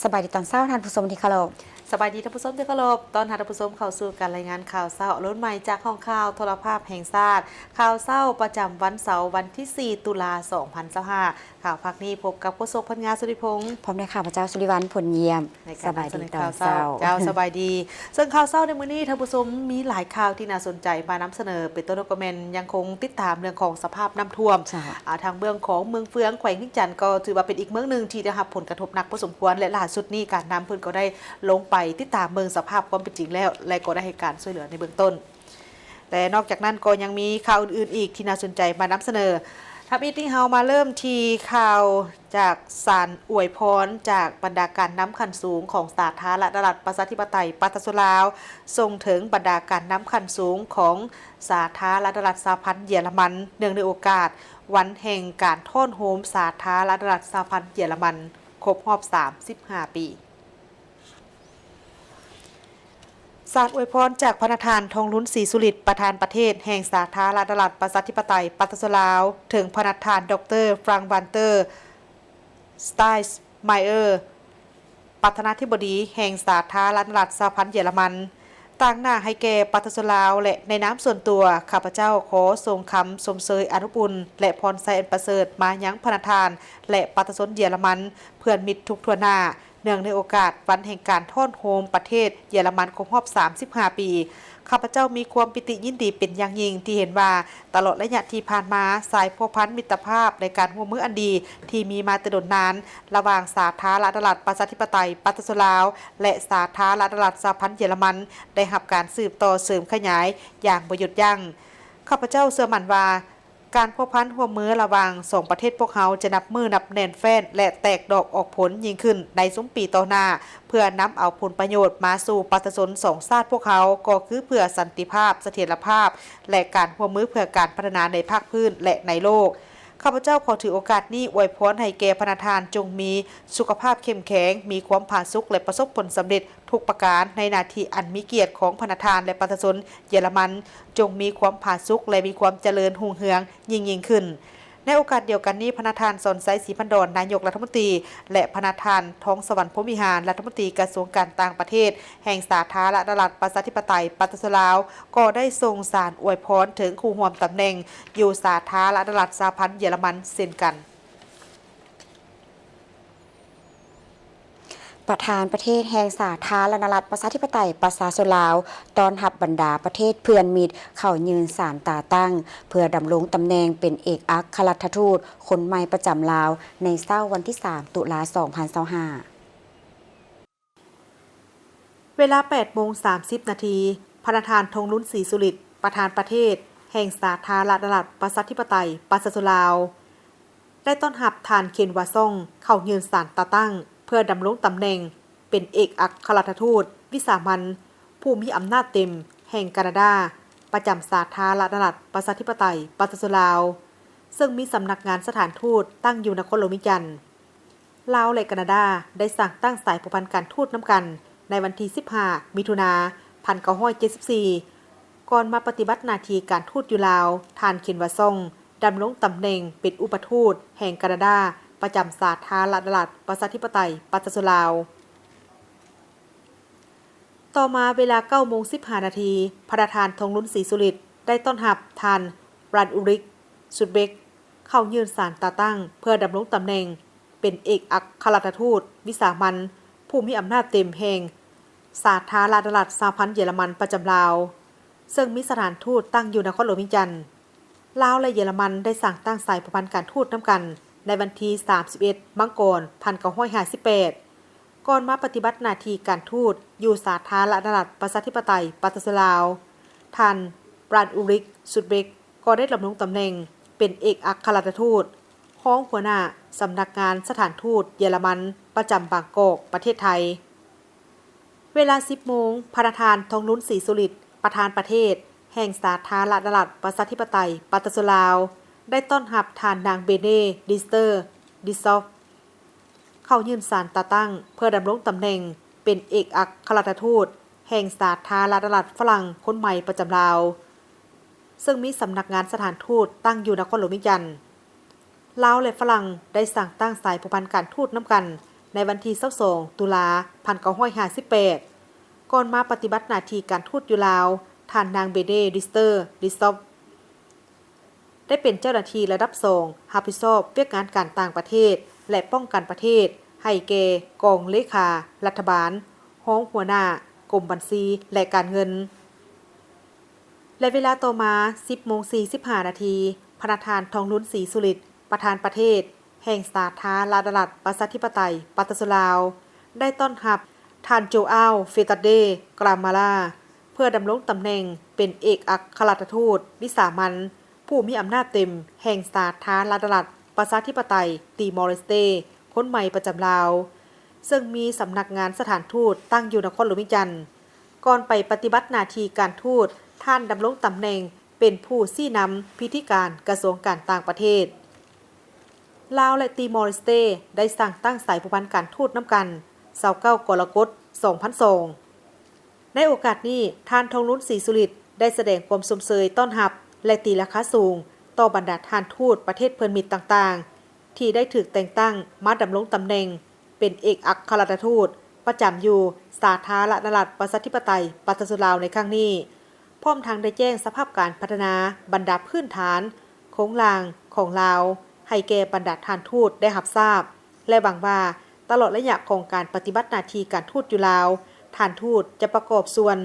สบายดีตอนเช้าท่านผู้ชมที่เคารพสบายดีท่านผู้ชมที่เคารพตอนท่านผู้ชมเข้าสู่การรายงานข่าวเช้ารุ่นใหม่จากห้องข่าวโทรภาพแห่งชาติข่าวเช้าประจำวันเสาร์วันที่ 4 ตุลาคม 2025ข่าวภาคนี้พบกับโฆษกพัญญาสุริพงษ์พร้อมด้วยข้าพเจ้าสุริวัลย์ผลเยี่ยมในสบาย การนำเส ดี นอ ตอ ข่าน ว เช้า เจ้าสบายดี ซึ่งข่าวเช้าในมื้อนี้ท่านผู้ชมมีหลายข่าวที่น่าสนใจมานำเสนอเป็นต้นคอมเมนต์ยังคงติดตามเรื่องของสภาพน้ำท่วมทางเมืองของเมืองเฟืองแขวงนิจันทร์ก็ถือว่าเป็นอีกเมืองหนึ่งที่ได้รับผลกระทบหนักพอสมควรและล่าสุดนี้การน้ำเพิ่นก็ได้ลงไปติดตามเมืองสภาพความเป็นจริงแล้วและก็ได้ให้การช่วยเหลือในเบื้องต้นแต่นอกจากนั้นก็ยังมีข่าวอื่นๆอีกที่น่าสนใจมานำเสนอทับอีติ้งเฮามาเริ่มที่ข่าวจากสารอวยพรจากบรรดาการน้ำขันสูงของสาธารณรัฐประชาธิปไตยปาตสุลาวส่งถึงบรรดาการน้ำขันสูงของสาธารณรัฐสหพันธ์เยอรมันเนื่องในโอกาสวันแห่งการโท่นโฮมสาธารณรัฐสหพันธ์เยอรมันครบรอบ35 ปีสารอวยพรจากพระประธานทองลุ้นศรีสุริตประธานประเทศแห่งสาธารณรัฐประชาธิปไตยปาตสลาวถึงพระประธานดรฟรังวันเตอร์สไตส์ไมเออร์ประธานาธิบดีแห่งสาธารณรัฐสหพันธ์เยอรมันต่างหน้าให้แก่ปาตสลาวและในน้ำส่วนตัวข้าพเจ้าขอส่งคำสมเสยอนุบุญและพรไซอันประเสริฐมายังพระประธานและปาตสนเยอรมันเพื่อนมิตรทุกทั่วหน้าเนื่องในโอกาสวันแห่งการโท่นโฮมประเทศเยอรมันครบรอบ35 ปีข้าพเจ้ามีความปิติยินดีเป็นอย่างยิ่งที่เห็นว่าตลอดระยะที่ผ่านมาสายพัวพันมิตรภาพในการร่วมมืออันดีที่มีมาแต่ดนนานระหว่างสาธารณรัฐประชาธิปไตยปาตสลาวและสาธารณรัฐสหพันธ์เยอรมันได้รับการสืบต่อเสริมขยายอย่างบ่หยุดยั้งข้าพเจ้าเชื่อมั่นว่าการพัวพันร่วมมือระหว่างสองประเทศพวกเขาจะนับมือนับแน่นแฟ้นและแตกดอกออกผลยิ่งขึ้นในซุ้มปีต่อหน้าเพื่อนำเอาผลประโยชน์มาสู่ประชาชนสองชาติพวกเขาก็คือเพื่อสันติภาพเสถียรภาพและการร่วมมือเพื่อการพัฒนาในภาคพื้นและในโลกข้าพเจ้าขอถือโอกาสนี้อวยพรให้แก่พระประธานจงมีสุขภาพเข้มแข็งมีความผาสุกและประสบผลสำเร็จทุกประการในหน้าที่อันมีเกียรติของพระประธานและประชาชนเยอรมันจงมีความผาสุกและมีความเจริญรุ่งเรืองยิ่งขึ้นในโอกาสเดียวกันนี้พระประธานสนไซศรีพันดรนายกรัฐมนตรีและพระประธานท้องสวรรค์พรหมวิหารรัฐมนตรีกระทรวงการต่างประเทศแห่งสาธารณรัฐประชาธิปไตยปาตสลาวก็ได้ส่งสารอวยพรถึงคู่ร่วมตำแหน่งอยู่สาธารณรัฐสหพันธ์เยอรมันเช่นกันประธานประเทศแห่งสาธารณรัฐประชาธิปไตยปาตสลาวตอนรับบรรดาประเทศเพื่อนมิตรเข้ายืนสารตาตั้งเพื่อดำรงตำแหน่งเป็นเอกอัครราชทูตคนใหม่ประจำลาวในเช้าวันที่ 3 ตุลาคม 2025เวลา 8:30 นาทีพระประธานทองลุ้นศรีสุริตประธานประเทศแห่งสาธารณรัฐประชาธิปไตยปาตสลาวได้ต้อนรับทานเคนวาซ่งเข้ายืนสารตาตั้งเพื่อดำรงตำแหน่งเป็นเอกอัครราชทูตวิสามัญผู้มีอำนาจเต็มแห่งแคนาดาประจำสาธารณรัฐประชาธิปไตยปาตสลาวซึ่งมีสำนักงานสถานทูตตั้งอยู่นครโลมิจันทร์ลาวและแคนาดาได้สั่งตั้งสายผูกพันการทูตน้ำกันในวันที่ 15 มิถุนายน 1974 ก่อนมาปฏิบัติหน้าที่การทูตอยู่ลาวทานเคนวาซ่งดำรงตำแหน่งเป็นอุปทูตแห่งแคนาดาประจำสาธารณรัฐประชาธิปไตยปาตสลาวต่อมาเวลา 9:15 นาทีพระประธานทองลุ้นศรีสุริตได้ต้อนรับทานรันอุริกสุดเบกเข้ายืนสารตาตั้งเพื่อดำรงตำแหน่งเป็นเอกอัครราชทูตวิสามัญผู้มีอำนาจเต็มแห่งสาธารณรัฐสหพันธ์เยอรมันประจำลาวซึ่งมีสถานทูตตั้งอยู่นครหลวงวิจันทร์ลาวและเยอรมันได้สั่งตั้งสายผูกพันการทูตน้ำกันในวันที่ 31 มังกร 1958 ก่อนมาปฏิบัติหน้าที่การทูตอยู่สาธารณรัฐประชาธิปไตยปาตสลาวท่านบรานอูริกสุดเบกก็ได้ดำรงตำแหน่งเป็นเอกอัครราชทูตห้องหัวหน้าสำนักงานสถานทูตเยอรมันประจำบางกอกประเทศไทยเวลา 10 โมงพระประธานทองลุ้นศรีสุริตประธานประเทศแห่งสาธารณรัฐประชาธิปไตยปาตสลาวได้ต้อนรับทานนางเบเน่ดิสเตอร์ดิซอฟเข้ายืนสารตาตั้งเพื่อดำรงตำแหน่งเป็นเอกอัครราชทูตแห่งสาธารณรัฐฝรั่งคนใหม่ประจำลาวซึ่งมีสำนักงานสถานทูตตั้งอยู่นครหลวงวิจันทร์ลาวและฝรั่งได้สั่งตั้งสายผูกพันการทูตน้ำกัน ในวันที่22ตุลา1958ก่อนมาปฏิบัติหน้าที่การทูตอยู่ลาวท่านนางเบเดดิสเตอร์ดิซอบได้เป็นเจ้าหน้าที่ระดับ2รับผิดชอบเรื่องงานการต่างประเทศและป้องกันประเทศให้แก่กองเลขารัฐบาลห้องหัวหน้ากรมบัญชีและการเงินและเวลาต่อมา 10:45 นาทีพระประธานทองลุ้นศรีสุริตประธานประเทศแห่งสาธารณรัฐประชาธิปไตยปาตสุลาวได้ต้อนรับท่านโจอาลเฟตัดเดกรามาลาเพื่อดำรงตำแหน่งเป็นเอกอัครราชทูตวิสามัญผู้มีอำนาจเต็มแห่งสาธารณรัฐประชาธิปไตยติมอร์เลสเตคนใหม่ประจำลาวซึ่งมีสำนักงานสถานทูตตั้งอยู่นครหลวงวิจันทร์ก่อนไปปฏิบัติหน้าที่การทูตท่านดำรงตำแหน่งเป็นผู้ชี้นำพิธีการกระทรวงการต่างประเทศลาวและติมอร์เลสเตได้สั่งตั้งสายผูกพันการทูตน้ำกัน29กรกฎาคม 2002ในโอกาสนี้ท่านทองลุ้นศรีสุริตได้แสดงความสมเสยต้อนรับและตีราคาสูงต่อบรรดาท่านทูตประเทศเพื่อนมิตรต่างๆที่ได้ถูกแต่งตั้งมาดำรงตำแหน่งเป็นเอกอัครราชทูตประจำอยู่สาธารณรัฐประชาธิปไตยปาตสุลาวในครั้งนี้พร้อมทั้งได้แจ้งสภาพการพัฒนาบรรดาพื้นฐานโครงลางของลาวให้แก่บรรดาท่านทูตได้รับทราบและหวังว่าตลอดระยะของการปฏิบัติหน้าที่การทูตอยู่ลาวท่านทูตจะประกอบส่วน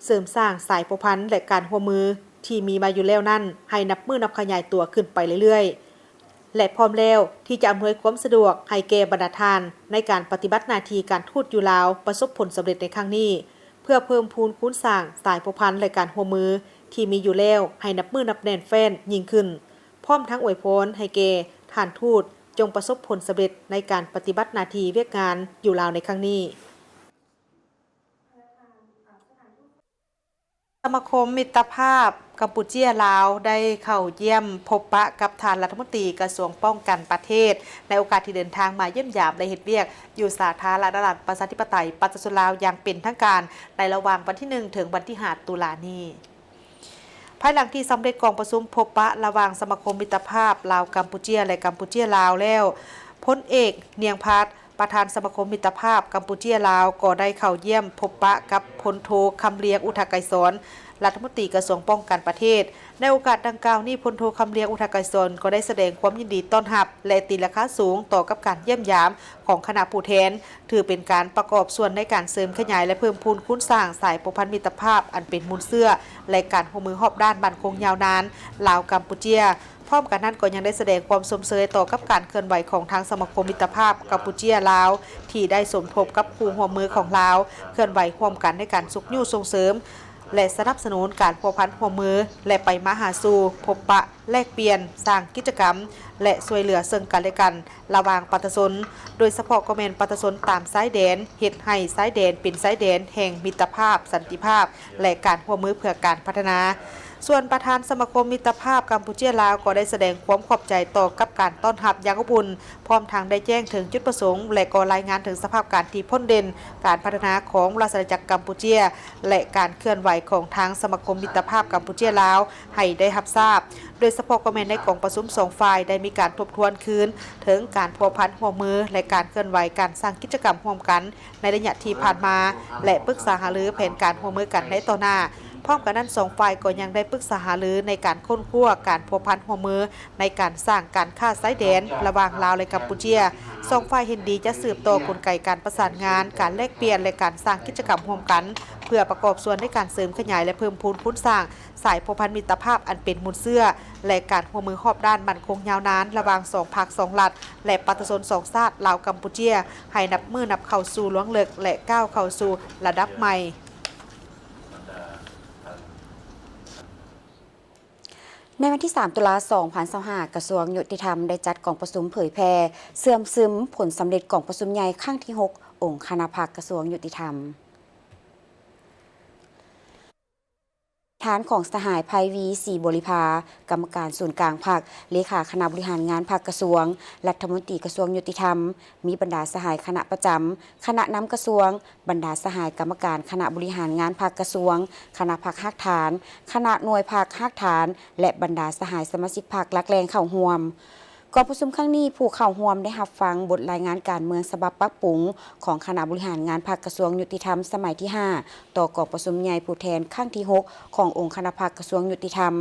เสริมสร้างสายผูกพันและการร่วมมือที่มีมาอยู่แล้วนั่นให้นับมือนับขยายตัวขึ้นไปเรื่อยๆและพร้อมแล้วที่จะอำนวยความสะดวกให้แก่บรรดาท่านในการปฏิบัติหน้าที่การทูตอยู่ลาวประสบผลสำเร็จในครั้งนี้เพื่อเพิ่มพูนคูณสร้างสายผูกพันและการร่วมมือที่มีอยู่แล้วให้นับมือนับแน่นแฟ้นยิ่งขึ้นพร้อมทั้งอวยพรให้แก่ท่านทูตจงประสบผลสำเร็จในการปฏิบัติหน้าที่เวียกงานอยู่ลาวในครั้งนี้สมาคมมิตรภาพกัมพูเชียลาวได้เข้าเยี่ยมพบปะกับท่านรัฐมนตรีกระทรวงป้องกันประเทศในโอกาสที่เดินทางมาเยี่ยมยามและเฮ็ดเวียกอยู่สาธารณรัฐประชาธิปไตยปาตสุลาวอย่างเป็นทางการในระหว่างวันที่1ถึงวันที่5ตุลานี้ภายหลังที่สำเร็จกองประชุมพบปะระหว่างสมาคมมิตรภาพลาวกัมพูเชียและกัมพูเชียลาวแล้วพลเอกเนียงพัฒน์ประธานสมาคมมิตรภาพกัมพูเชียลาวก็ได้เข้าเยี่ยมพบปะกับพลโทคำเลียงอุทกไกรสอนรัฐมนตรีกระทรวงป้องกันประเทศในโอกาสดังกล่าวนี้พลโทคำเลียงอุทกไกรสอนก็ได้แสดงความยินดีต้อนรับและตีราคาสูงต่อกับการเยี่ยมยามของคณะผู้แทนถือเป็นการประกอบส่วนในการเสริมขยายและเพิ่มพูนคุ้นสร้างสายผูกพันมิตรภาพอันเป็นมูลเสื้อและการร่วมมือรอบด้านมั่นคงยาวนานลาวกัมพูเชียพร้อมกันนั้นก็ยังได้แสดงความสมเสยต่อกับการเคลื่อนไหวของทางสมาคมมิตรภาพกัมพูเชียลาวที่ได้สมทบกับคู่ร่วมมือของลาวเคลื่อนไหวร่วมกันในการสุขยู่ส่งเสริมและสนับสนุนการพัวพันร่วมมือและไปมาหาสู่พบปะแลกเปลี่ยนสร้างกิจกรรมและช่วยเหลือซึ่งกันและกันระหว่างประชาชนโดยเฉพาะก็แม่นประชาชนตามสายแดนเฮ็ดให้สายแดนเป็นสายแดนแห่งมิตรภาพสันติภาพและการร่วมมือเพื่อการพัฒนาส่วนประธานสมาคมมิตรภาพกัมพูเชียลาวก็ได้แสดงความขอบใจต่อกับการต้อนรับอย่างอบอุ่นพร้อมทางได้แจ้งถึงจุดประสงค์และก็รายงานถึงสภาพการที่พ้นเด่นการพัฒนาของราชอาณาจักรกัมพูเชียและการเคลื่อนไหวของทางสมาคมมิตรภาพกัมพูเชียลาวให้ได้รับทราบโดยเฉพาะก็แม่นในกองประชุม2ฝ่ายได้มีการทบทวนคืนถึงการพัวพันร่วมมือและการเคลื่อนไหวการสร้างกิจกรรมร่วมกันในระยะที่ผ่านมาและปรึกษาหารือแผนการร่วมมือกันในต่อหน้าพร้อมกันนั้น2ฝ่ายก็ยังได้ปรึกษาหารือในการค้นคว้าการพัวพันร่วมมือในการสร้างการค้าสายแดนระหว่างลาวและกัมพูเชีย2ฝ่ายเห็นดีจะสืบต่อกลไกการประสานงานการแลกเปลี่ยนและการสร้างกิจกรรมร่วมกันเพื่อประกอบส่วนในการเสริมขยายและเพิ่มพูนคุ้นสร้างสายพัวพันมิตรภาพอันเป็นมูลเสื้อและการร่วมมือรอบด้านมั่นคงยาวนานระหว่าง2ภาค2รัฐและประชาชน2ชาติลาวกัมพูเชียให้นับมือนับเข้าสู่ล้วงลึกและก้าวเข้าสู่ระดับใหม่ในวันที่3ตุลาคม2025กระทรวงยุติธรรมได้จัดกองประชุมเผยแพร่เสื่อมซึมผลสำเร็จกองประชุมใหญ่ครั้งที่6องค์คณะภาคกระทรวงยุติธรรมฐานของสหายภัยวีศรีบริภากรรมการศูนย์กลางภาคเลขาคณะบริหารงานภาคกระทรวงรัฐมนตรีกระทรวงยุติธรรมมีบรรดาสหายคณะประจำคณะนำกระทรวงบรรดาสหายกรรมการคณะบริหารงานภาคกระทรวงคณะภาคหักฐานคณะหน่วยภาคหักฐานและบรรดาสหายสมาชิกภาคหลักแรงเข้าร่วม ก่อนประชุมครั้งนี้ผู้เข้าร่วมได้รับฟังบทรายงานการเมืองฉบับปรับปรุงของคณะบริหารงานพรรคกระทรวงยุติธรรมสมัยที่ 5 ต่อกองประชุมใหญ่ผู้แทนครั้งที่ 6 ขององค์คณะพรรคกระทรวงยุติธรรม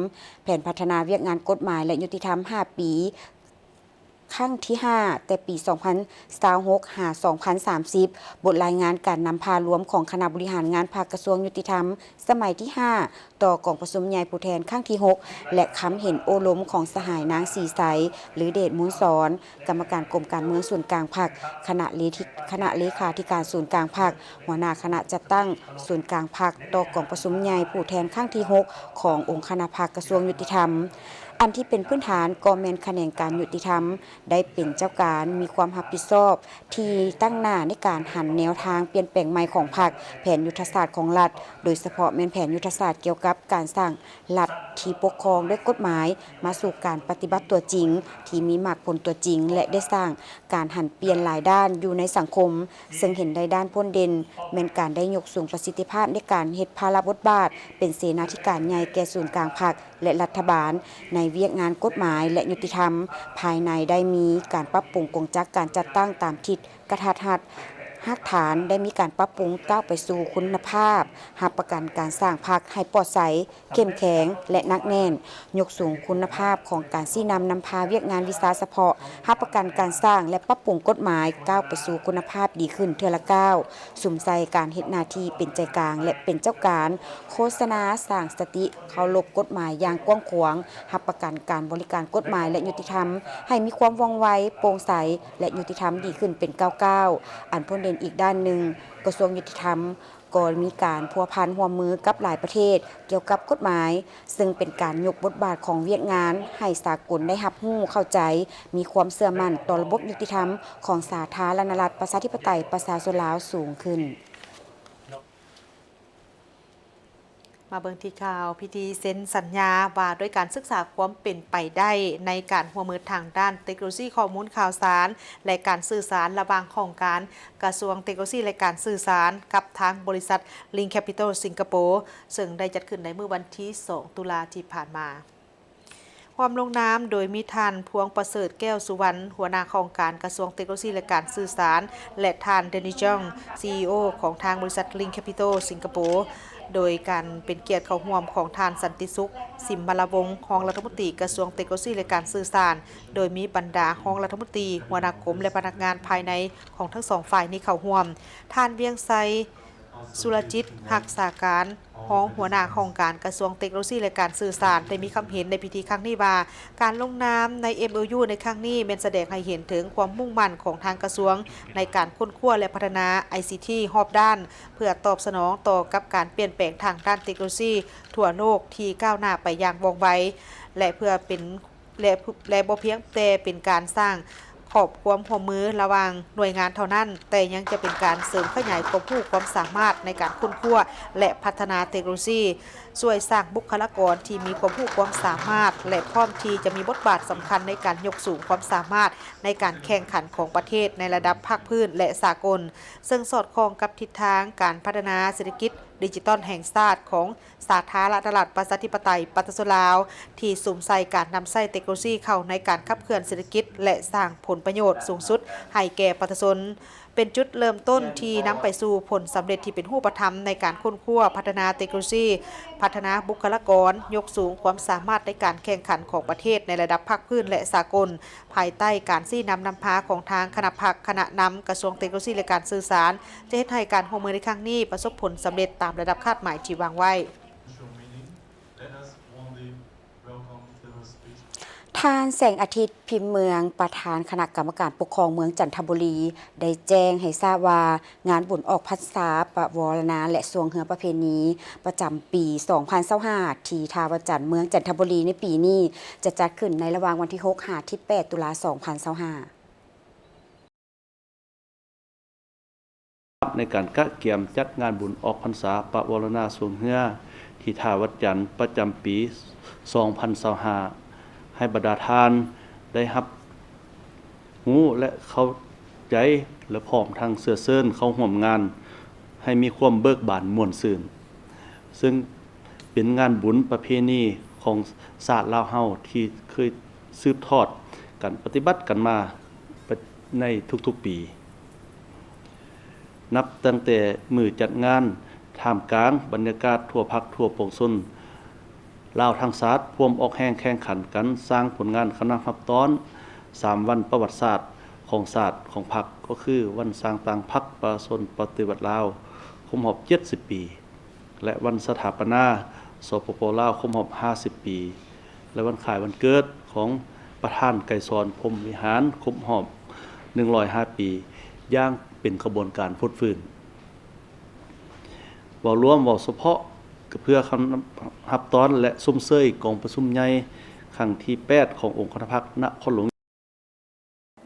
แผนพัฒนาเวียกงานกฎหมายและยุติธรรม 5 ปีครั้งที่ 5 แต่ปี 2026 หา 2030 บทรายงานการนำพารวมของคณะบริหารงานภาคกระทรวงยุติธรรมสมัยที่ 5 ต่อกองประชุมใหญ่ผู้แทนครั้งที่ 6 และคำเห็นโอล้มของสหายนางสีใสหรือเดชมูลสอนกรรมการกรมการเมืองส่วนกลางพรรคคณะเลขาธิการศูนย์กลางพรรคหัวหน้าคณะจัดตั้งศูนย์กลางพรรคต่อกองประชุมใหญ่ผู้แทนครั้งที่ 6 ขององค์คณะพรรคกระทรวงยุติธรรมอันที่เป็นพื้นฐานก็แม่นแขนงการยุติธรรมได้เป็นเจ้าการมีความรับผิดชอบที่ตั้งหน้าในการหันแนวทางเปลี่ยนแปลงใหม่ของพรรคแผนยุทธศาสตร์ของรัฐโดยเฉพาะแม่นแผนยุทธศาสตร์เกี่ยวกับการสร้างรัฐที่ปกครองด้วยกฎหมายมาสู่การปฏิบัติตัวจริงที่มีมากผลตัวจริงและได้สร้างการหันเปลี่ยนหลายด้านอยู่ในสังคมซึ่งเห็นได้ด้านพ้นเด่นแม่นการได้ยกสูงประสิทธิภาพในการเฮ็ดภาระบทบาทเป็นเสนาธิการใหญ่แก่ศูนย์กลางพรรคและรัฐบาลในเวียกงานกฎหมายและยุติธรรมภายในได้มีการปรับปรุงกงจักการจัดตั้งตามทิศกระทัดรัดหากฐานได้มีการปรับปรุงก้าวไปสู่คุณภาพรับประกันการสร้างพรรคให้ปลอดใสเข้มแข็งและหนักแน่นยกสูงคุณภาพของการชี้นำพาเวียกงานวิสาเฉพาะรับประกันการสร้างและปรับปรุงกฎหมายก้าวไปสู่คุณภาพดีขึ้นเทื่อละก้าวสุ่มใส่การเฮ็ดหน้าที่เป็นใจกลางและเป็นเจ้าการโฆษณาสร้างสติเคารพกฎหมายอย่างกว้างขวางรับประกันการบริการกฎหมายและยุติธรรมให้มีความว่องไวโปร่งใสและยุติธรรมดีขึ้นเป็นก้าวๆอันพ้นเด่นอีกด้านหนึ่งกระทรวงยุติธรรมก็มีการพัวพันร่วมมือกับหลายประเทศเกี่ยวกับกฎหมายซึ่งเป็นการยกบทบาทของเวียกงานให้สากลได้รับรู้เข้าใจมีความเชื่อมั่นต่อระบบยุติธรรมของสาธารณรัฐประชาธิปไตยประชาชนลาวสูงขึ้นมาเบิ่งที่ข่าวพิธีเซ็นสัญญาว่าด้วยการศึกษาความเป็นไปได้ในการร่วมมือทางด้านเทคโนโลยีข้อมูลข่าวสารและการสื่อสารระหว่างของการกระทรวงเทคโนโลยีและการสื่อสารกับทางบริษัท Link Capital สิงคโปร์ซึ่งได้จัดขึ้นในเมื่อวันที่ 2 ตุลาที่ผ่านมาความลงน้ำโดยมีท่านพวงประเสริฐแก้วสุวรรณหัวหน้าโครงการกระทรวงเทคโนโลยีและการสื่อสารและท่านเดนิจง CEO ของทางบริษัท Link Capital สิงคโปร์โดยการเป็นเกียรติเข้าร่วมของท่านสันติสุขสิมมลวงศ์รองรัฐมนตรีกระทรวงเทคโนโลยีและการสื่อสารโดยมีบรรดารองรัฐมนตรีหัวหน้ากรมและพนักงานภายในของทั้งสองฝ่ายนี้เข้าร่วมท่านเวียงไซสุรจิตหักษาการรองหัวหน้าโครงการกระทรวงเทคโนโลยีและการสื่อสารได้มีคำเห็นในพิธีครั้งนี้ว่าการลงนามใน MOU ในครั้งนี้เป็นแสดงให้เห็นถึงความมุ่งมั่นของทางกระทรวงในการค้นคว้าและพัฒนา ICT รอบด้านเพื่อตอบสนองต่อกับการเปลี่ยนแปลงทางด้านเทคโนโลยีทั่วโลกที่ก้าวหน้าไปอย่างว่องไวและเพื่อเป็นและบ่เพียงแต่เป็นการสร้างขอบความร่วมมือระหว่างหน่วยงานเท่านั้นแต่ยังจะเป็นการเสริมขยายความรู้ความสามารถในการค้นคว้าและพัฒนาเทคโนโลยีช่วยสร้างบุคลากรที่มีความรู้ความสามารถและพร้อมที่จะมีบทบาทสำคัญในการยกสูงความสามารถในการแข่งขันของประเทศในระดับภาคพื้นและสากลซึ่งสอดคล้องกับทิศทางการพัฒนาเศรษฐกิจดิจิทัลแห่งชาติของสาธารณรัฐประชาธิปไตยประชาชนลาวที่สุ่มใส่การนำใช้เทคโนโลยีเข้าในการขับเคลื่อนเศรษฐกิจและสร้างผลประโยชน์สูงสุดให้แก่ประชาชนเป็นจุดเริ่มต้นที่นำไปสู่ผลสำเร็จที่เป็นรูปธรรมในการค้นคว้าพัฒนาเทคโนโลยีพัฒนาบุคลากรยกสูงความสามารถในการแข่งขันของประเทศในระดับภาคพื้นและสากลภายใต้การชี้นำพาของทางคณะพักคณะนำกระทรวงเทคโนโลยีและการสื่อสารจะเฮ็ดให้การร่วมมือในครั้งนี้ประสบผลสำเร็จตามระดับคาดหมายที่วางไว้ท่านแสงอาทิตย์พิมพ์เมืองประธานคณะกรรมการปกครองเมืองจันทบุรีได้แจ้งให้ทราบว่างานบุญออกพรรษาประวรณาและสวงเหือประเพณีประจำปี 2025 ที่ท่าวัดจันทร์เมืองจันทบุรีในปีนี้จะจัดขึ้นในระหว่างวันที่ 6 ถึง 8 ตุลาคม 2025ในการกะเกียมจัดงานบุญออกพรรษาประวรณาสวงเหือที่ท่าวัดจันทร์ประจำปี 2025ให้บรรดาทานได้รับรู้และเข้าใจและพร้อมทางเสื้อเซิ้นเข้าร่วมงานให้มีความเบิกบานม่วนซื่นซึ่งเป็นงานบุญประเพณีของศาสตร์ลาวเฮาที่เคยสืบทอด กันปฏิบัติกันมาในทุกๆปี นับตั้งแต่มือจัดงานท่ามกลางบรรยากาศทั่วพักทั่วปวงชนลาวทางศาสตร์ร่วมออกแห่งแข่งขันกันสร้างผลงานคณะทับต้อน3วันประวัติศาสตร์ของศาสตร์ของพรรคก็คือวันสร้างต่างพรรคประชาชนปฏิวัติลาวครบรอบ70 ปีและวันสถาปนาสปป.ลาวครบรอบ50 ปีและวันขายวันเกิดของประธานไกรสอนพรหมวิหารครบรอบ105 ปีย่างเป็นขบวนการพุทธฟื้นเว้ารวมเว้าเฉพาะเพื่อคำรับต้อนและซุ่มเซ้ยกองประชุมใหญ่ครั้งที่8ขององค์คณะพรรคนครหลวง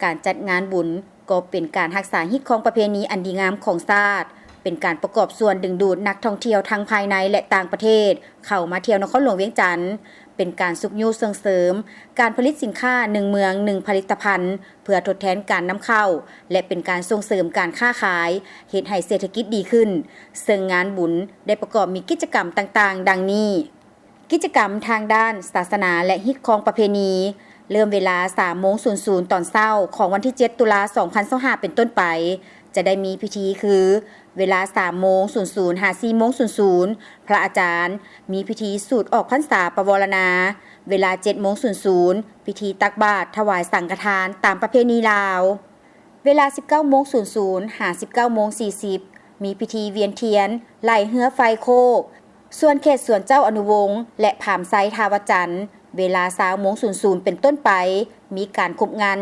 การจัดงานบุญก็เป็นการรักษาฮิตของประเพณีอันดีงามของชาติเป็นการประกอบส่วนดึงดูดนักท่องเที่ยวทั้งภายในและต่างประเทศเข้ามาเที่ยวนครหลวงเวียงจันทน์เป็นการสุขยูส่งเสริมการผลิตสินค้า1เมือง1ผลิตภัณฑ์เพื่อทดแทนการนำเข้าและเป็นการส่งเสริมการค้าขายเฮ็ดให้เศรษฐกิจดีขึ้นซึ่งงานบุญได้ประกอบมีกิจกรรมต่างๆดังนี้กิจกรรมทางด้านศาสนาและฮิตของประเพณีเริ่มเวลา 3:00 ตอนเช้าของวันที่ 7 ตุลาคม 2025 เป็นต้นไปจะได้มีพิธีคือเวลา 3:00 หา 4:00 พระอาจารย์มีพิธีสูตรออกพรรษาปวารณาเวลา 7:00 พิธีตักบาตรถวายสังฆทานตามประเพณีลาวเวลา 19:00 หา 19:40 มีพิธีเวียนเทียนไล่เหือไฟโคกส่วนเขตสวนเจ้าอนุวงศ์และผามไซทาวจันทร์เวลา 20:00 เป็นต้นไปมีการคบงาน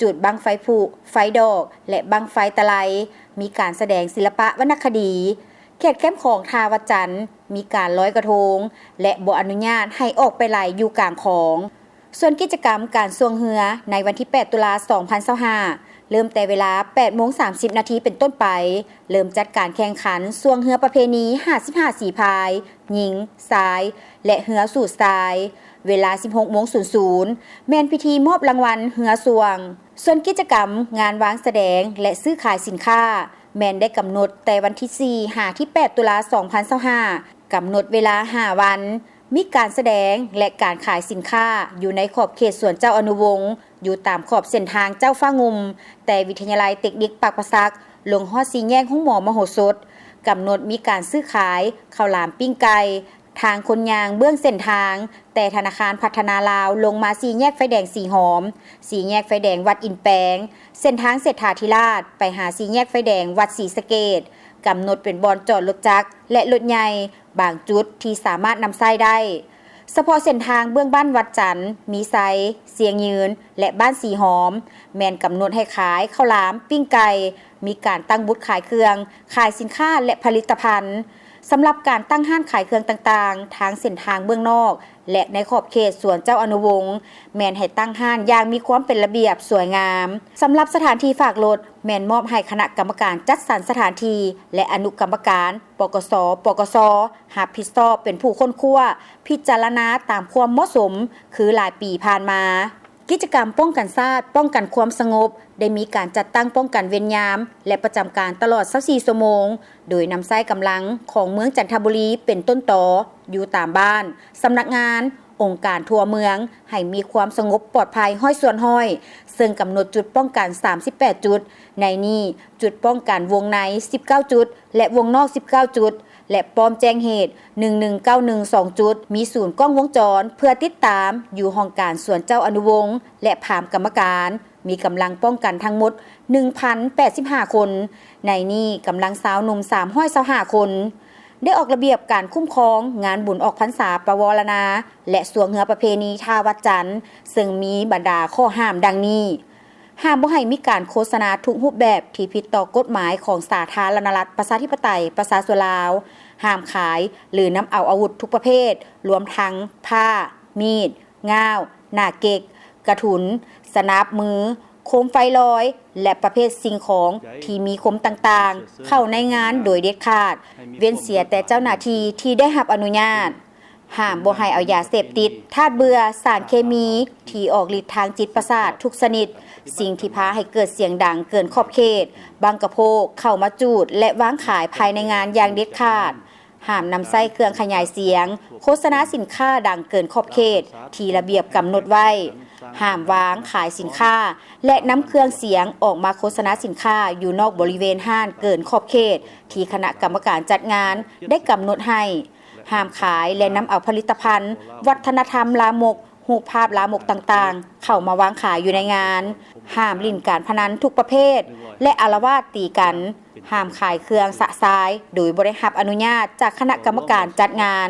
จุดบังไฟผุไฟดอกและบังไฟตะไลมีการแสดงศิลปะวรรณคดีเขตแคมป์ของทาวจันทร์มีการลอยกระทงและบ่อนุญาตให้ออกไปไหลอยู่กลางของส่วนกิจกรรมการส่วงเหือในวันที่ 8 ตุลาคม 2025 เริ่มแต่เวลา 8:30 นาทีเป็นต้นไปเริ่มจัดการแข่งขันส่วงเหือประเพณี55สีพายหญิงสายและเหือสู่ทรายเวลา 16:00 แม่นพิธีมอบรางวัลเหือสวงส่วนกิจกรรมงานวางแสดงและซื้อขายสินค้าแม่นได้กำหนดแต่วันที่ 4 หาที่ 8 ตุลาคม 2025 กำหนดเวลา 5 วันมีการแสดงและการขายสินค้าอยู่ในขอบเขตสวนเจ้าอนุวงศ์อยู่ตามขอบเส้นทางเจ้าฟ้างุมแต่วิทยาลัยเทคนิคปากประซักลงฮอด4แยกห้องหมอมโหสถกำหนดมีการซื้อขายข้าวหลามปิ้งไก่ทางคนยางเบื้องเส้นทางแต่ธนาคารพัฒนาลาวลงมา4แยกไฟแดงสีหอม4แยกไฟแดงวัดอินแปงเส้นทางเศรษฐาธิราชไปหา4แยกไฟแดงวัดศรีสะเกษกำหนดเป็นบอนจอดรถจักรและรถใหญ่บางจุดที่สามารถนำไส้ได้เฉพาะเส้นทางเบื้องบ้านวัดจันทร์มีไซเสียงยืนและบ้านสีหอมแมนกำหนดให้ขายข้าวหลามปิ้งไก่มีการตั้งบูธขายเครื่องขายสินค้าและผลิตภัณฑ์สำหรับการตั้งห้างขายเครื่องต่างๆทางเส้นทางเบื้องนอกและในขอบเขตสวนเจ้าอนุวงศ์แมนให้ตั้งห้างอย่างมีความเป็นระเบียบสวยงามสำหรับสถานที่ฝากรถแมนมอบให้คณะกรรมการจัดสรรสถานที่และอนุกรรมการปกส.ปกส.รับผิดชอบเป็นผู้ค้นคว้าพิจารณาตามความเหมาะสมคือหลายปีผ่านมากิจกรรมป้องกันชาติป้องกันความสงบได้มีการจัดตั้งป้องกันเวรยามและประจำการตลอด24 ชั่วโมงโดยนำไส้กำลังของเมืองจันทบุรีเป็นต้นตออยู่ตามบ้านสำนักงานองค์การทั่วเมืองให้มีความสงบปลอดภัยห้อยส่วนห้อยซึ่งกำหนดจุดป้องกัน38จุดในนี้จุดป้องกันวงใน19จุดและวงนอก19จุดและป้อมแจ้งเหตุ11912จุดมีศูนย์กล้องวงจรเพื่อติดตามอยู่ห้องการสวนเจ้าอนุวงศ์และผามกรรมการมีกำลังป้องกันทั้งหมด 1,085 คนในนี้กำลังสาวหนุ่ม325 คนได้ออกระเบียบการคุ้มครองงานบุญออกพรรษาปวารณาและสวงเหือประเพณีท่าวัดจันทร์ซึ่งมีบรรดาข้อห้ามดังนี้ห้ามบ่ให้มีการโฆษณาทุกรูปแบบที่ผิดต่อกฎหมายของสาธารณรัฐประชาธิปไตยประชาชนลาวห้ามขายหรือนำเอาอาวุธทุกประเภทรวมทั้งผ้ามีดง่าวหน้าเก็กกระถุนสนับมือโคมไฟลอยและประเภทสิ่งของที่มีคมต่างๆเข้าในงานโดยเด็ดขาดเว้นเสียแต่เจ้าหน้าที่ที่ได้รับอนุญาตห้ามบ่ให้เอายาเสพติดธาตุเบื่อสารเคมีที่ออกฤทธิ์ทางจิตประสาททุกชนิดสิ่งที่พาให้เกิดเสียงดังเกินขอบเขตบังกะโพกเข้ามาจูดและวางขายภายในงานอย่างเด็ดขาดห้ามนำไส้เครื่องขยายเสียงโฆษณาสินค้าดังเกินขอบเขตที่ระเบียบกำหนดไว้ ห้ามวางขายสินค้าและนำเครื่องเสียงออกมาโฆษณาสินค้าอยู่นอกบริเวณห้างเกินขอบเขตที่คณะกรรมการจัดงานได้กำหนดให้ห้ามขายและนำเอาผลิตภัณฑ์วัฒนธรรมลามกรูปภาพลามกต่างๆเข้ามาวางขายอยู่ในงานห้ามลิ่นการพนันทุกประเภทและอาละวาดตีกันห้ามขายเครื่องสะสายโดยบ่ได้รับอนุญาตจากคณะกรรมการจัดงาน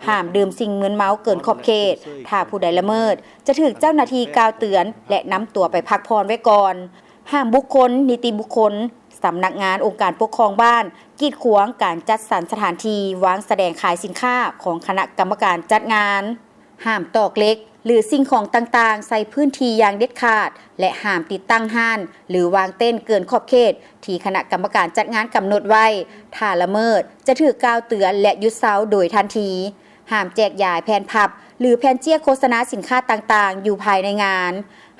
ห้ามดื่มสิ่งมึนเมาเกินขอบเขตถ้าผู้ใดละเมิดจะถูกเจ้าหน้าที่กล่าวเตือนและนำตัวไปพักผ่อนไว้ก่อนห้ามบุคคลนิติบุคคลสำนักงานองค์การปกครองบ้านกีดขวางการจัดสรรสถานที่วางแสดงขายสินค้าของคณะกรรมการจัดงานห้ามตอกเหล็กหรือสิ่งของต่างๆใส่พื้นที่อย่างเด็ดขาดและห้ามติดตั้งห้านหรือวางเต้นเกินขอบเขตที่คณะกรรมการจัดงานกำหนดไว้ถ้าละเมิดจะถูกกล่าวเตือนและหยุดเซาโดยทันทีห้ามแจกจ่ายแผ่นพับหรือแผ่นเจียโฆษณาสินค้าต่างๆอยู่ภายในงาน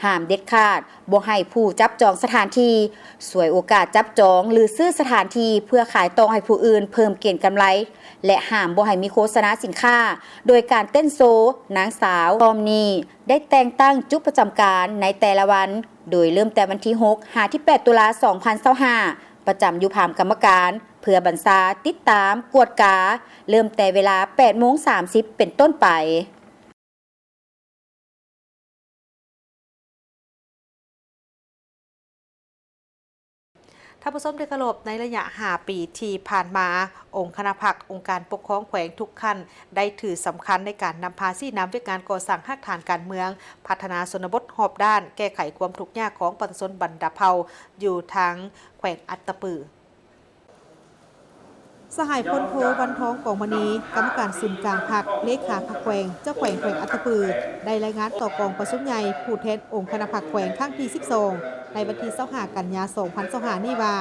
ห้ามเด็ดขาดบ่ให้ผู้จับจองสถานที่สวยโอกาสจับจองหรือซื้อสถานที่เพื่อขายต่อให้ผู้อื่นเพิ่มเก็งกำไรและห้ามบ่ให้มีโฆษณาสินค้าโดยการเต้นโซนางสาวพร้อมนี้ได้แต่งตั้งจุดประจำการในแต่ละวันโดยเริ่มแต่วันที่6 ถึง 8 ตุลาคม 2025ประจำอยู่ภามกรรมการเพื่อบรรษาติดตามกวดกาเริ่มแต่เวลา 8:30 เป็นต้นไปท่านผู้ชมที่เคารพในระยะ5 ปีที่ผ่านมาองค์คณะผักองค์การปกครองแขวงทุกขั้นได้ถือสำคัญในการนำพาซี่น้ำด้วยการก่อสร้างหากฐานการเมืองพัฒนาชนบทหอบด้านแก้ไขความทุกข์ยากของประชาชนบรรดาเผ่าอยู่ทั้งแขวงอัตตปือสหายพลโทวันท้องกองมณีกรรมการศูนย์กลางพรรคเลขาพรรคแขวงเจ้าแขวงอัตตปือได้รายงานต่อกองประชุมใหญ่ผู้แทนองค์คณะพรรคแขวงครั้งที่12ในวันที่25 กันยายน 2025นี้ว่า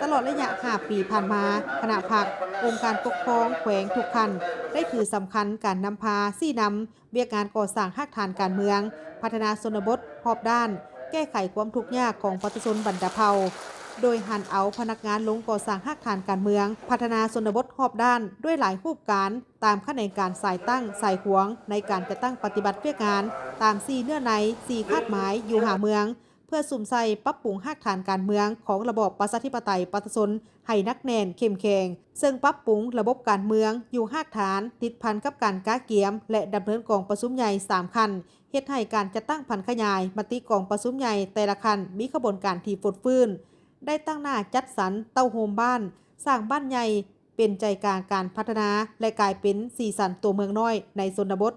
ตลอดระยะ5 ปีผ่านมาคณะพรรคองค์การปกครองแขวงทุกขั้นได้ถือสำคัญการนำพาซี่นำเวียกงานก่อสร้างหากฐานการเมืองพัฒนาชนบทรอบด้านแก้ไขความทุกข์ยากของประชาชนบรรดาเผ่าโดยหันเอาพนักงานลงก่อสร้างหากฐานการเมืองพัฒนาชนบทรอบด้านด้วยหลายรูปการตามขั้นในการสายตั้งสายขวงในการจะตั้งปฏิบัติเวียกงานตาม4เนื้อใน4คาดหมายอยู่หาเมืองเพื่อสุ่มใส่ปรับปรุงหากฐานการเมืองของระบอบประชาธิปไตยประชาชนให้นักแน่นเข้มแข็งซึ่งปรับปรุงระบบการเมืองอยู่หากฐานติดพันกับการก้าเกียมและดำเนินกองประชุมใหญ่3ขั้นเฮ็ดให้การจะตั้งพันขยายมติกองประชุมใหญ่แต่ละขั้นมีขบวนการที่ฟดฟื้นได้ตั้งหน้าจัดสรรเต้าโฮมบ้านสร้างบ้านใหญ่เป็นใจกลางการพัฒนาและกลายเป็นสีสันตัวเมืองน้อยในชนบท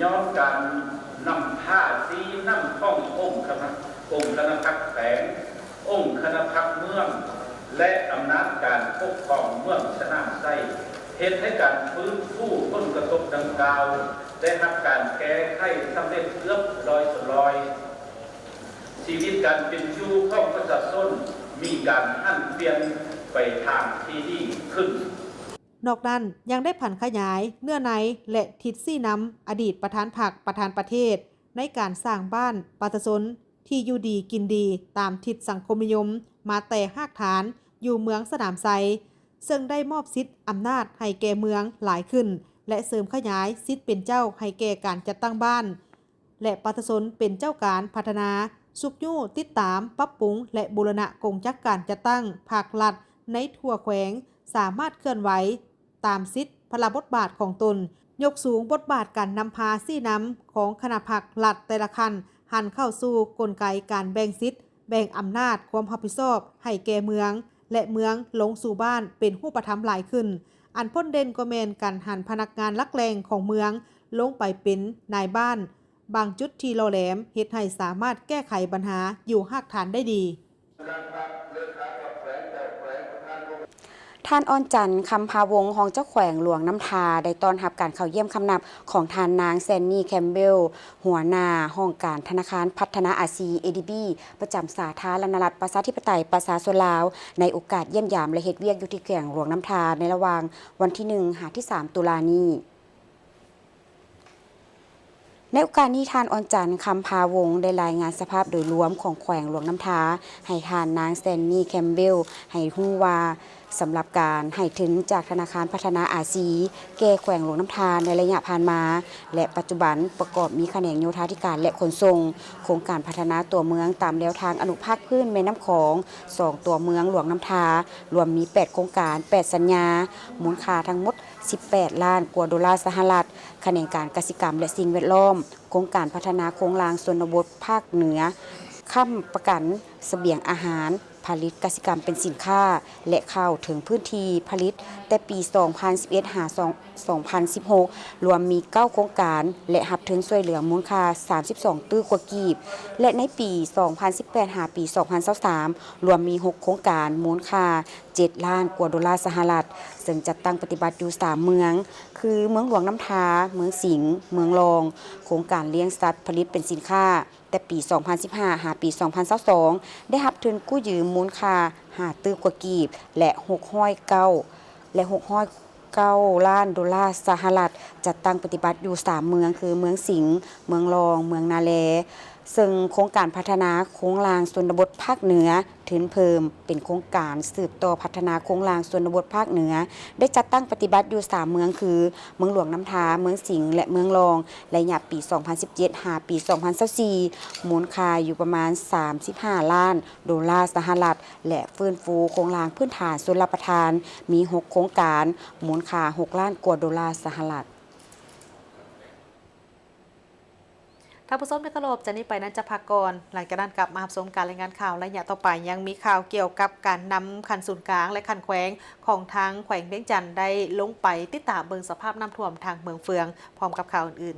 ย้อนการนำผ้าซีน้ำท่ององค์คณะพรรคแขวงองค์คณะพรรคเมืองและอำนาจการปกครองเมืองชนะไส้เหตุให้การฟื้นฟูผลกระทบดังกล่าวได้รับการแก้ไขสำเร็จเกือบ100%ชีวิตการเป็นอยู่ของประชาชนมีการหันเปลี่ยนไปทางที่ดีขึ้นนอกนั้นยังได้ผันขยายเนื้อในและทิศซี่น้ำอดีตประธานพรรคประธานประเทศในการสร้างบ้านประชาชนที่อยู่ดีกินดีตามทิศสังคมนิยมมาแต่หากฐานอยู่เมืองสนามไซซึ่งได้มอบสิทธิ์อำนาจให้แก่เมืองหลายขึ้นและเสริมขยายสิทธิ์เป็นเจ้าให้แก่การจัดตั้งบ้านและประชาชนเป็นเจ้าการพัฒนาสุกยู่ติดตามปรับปรุงและบูรณะกงจักการจัดตั้งภาครัฐในทั่วแขวงสามารถเคลื่อนไหวตามสิทธิพลบทบาทของตนยกสูงบทบาทการนำพาซี่นำของคณะพรรครัฐแต่ละขั้นหันเข้าสู่กลไกการแบ่งสิทธิ์แบ่งอำนาจความรับผิดชอบให้แก่เมืองและเมืองลงสู่บ้านเป็นรูปธรรมหลายขึ้นอันพ้นเด่นก็แม่นการหันพนักงานลักแรงของเมืองลงไปเป็นนายบ้านบางจุดที่โลแหลมเฮ็ดให้สามารถแก้ไขปัญหาอยู่หากฐานได้ดีท่านอ้อนจันทร์คำพาวงศ์ของเจ้าแขวงหลวงน้ำทาได้ต้อนรับการเข้าเยี่ยมคำนับของทานนางแซนนี่แคมเบลหัวหน้าห้องการธนาคารพัฒนาอาซี ADB ประจำสาธารณรัฐประชาธิปไตยประชาชนลาวในโอกาสเยี่ยมยามและเฮ็ดเวียกอยู่ที่แขวงหลวงน้ำทาในระหว่างวันที่1 ถึง 3 ตุลาคมนี้ ในโอกาสนี้ทานอ่อนจันทร์คำพาวงศ์ได้รายงานสภาพโดยรวมของแขวงหลวงน้ำทาให้ทานนางแซนนี่แคมเบลให้ฮู้ว่าสำหรับการให้ถึงจากธนาคารพัฒนาอาซีแก่แขวงหลวงน้ำทาในระยะผ่านมาและปัจจุบันประกอบมีแขนงโยธาธิการและขนส่งโครงการพัฒนาตัวเมืองตามแนวทางอนุภาคพื้นแม่น้ำของ2ตัวเมืองหลวงน้ำทารวมมี8โครงการ8สัญญามูลค่าทั้งหมด18 ล้านกว่าดอลลาร์สหรัฐแขนงการกสิกรรมและสิ่งแวดล้อมโครงการพัฒนาโครงรางชนบทภาคเหนือค้ำประกันเสบียงอาหารผลิตกสิกรรมเป็นสินค้าและเข้าถึงพื้นที่ผลิตแต่ปี 2011 หา 2016 รวมมี 9 โครงการและหับทุนช่วยเหลือมูลค่า 32 ตื้อกว่ากีบและในปี 2018 หาปี 2023 รวมมี 6 โครงการมูลค่า 7 ล้านกว่าดอลลาร์สหรัฐซึ่งจัดตั้งปฏิบัติอยู่ 3 เมือง คือเมืองหลวงน้ำทาเมืองสิงห์เมืองรองโครงการเลี้ยงสัตว์ผลิตเป็นสินค้าแต่ปี 2015 หาปี 2022 ได้รับทุนกู้ยืมมูลค่า5ตื้อกว่ากีบและ609 ล้านดอลลาร์สหรัฐจัดตั้งปฏิบัติอยู่ 3 เมืองคือเมืองสิงห์เมืองรองเมืองนาแลซึ่งโครงการพัฒนาโครงรางชนบทภาคเหนือทุนเพิ่มเป็นโครงการสืบต่อพัฒนาโครงรางชนบทภาคเหนือได้จัดตั้งปฏิบัติอยู่ 3 เมืองคือเมืองหลวงน้ำทาเมืองสิงห์และเมืองรองระยะปี 2017 หาปี 2024 มูลค่าอยู่ประมาณ 35 ล้านดอลลาร์สหรัฐและฟื้นฟูโครงรางพื้นฐานชลประทานมี 6 โครงการมูลค่า 6 ล้านกว่าดอลลาร์สหรัฐท่านผู้ชมในกระโลบจะนี้ไปนั้นจะพักก่อนหลังจากนั้นกลับมารับชมการรายงานข่าวระยะต่อไปยังมีข่าวเกี่ยวกับการนำคันศูนย์กลางและคันแขวงของทางแขวงเวียงจันทร์ได้ลงไปติดตามเบิ่งสภาพน้ำท่วมทางเมืองเฟืองพร้อมกับข่าวอื่น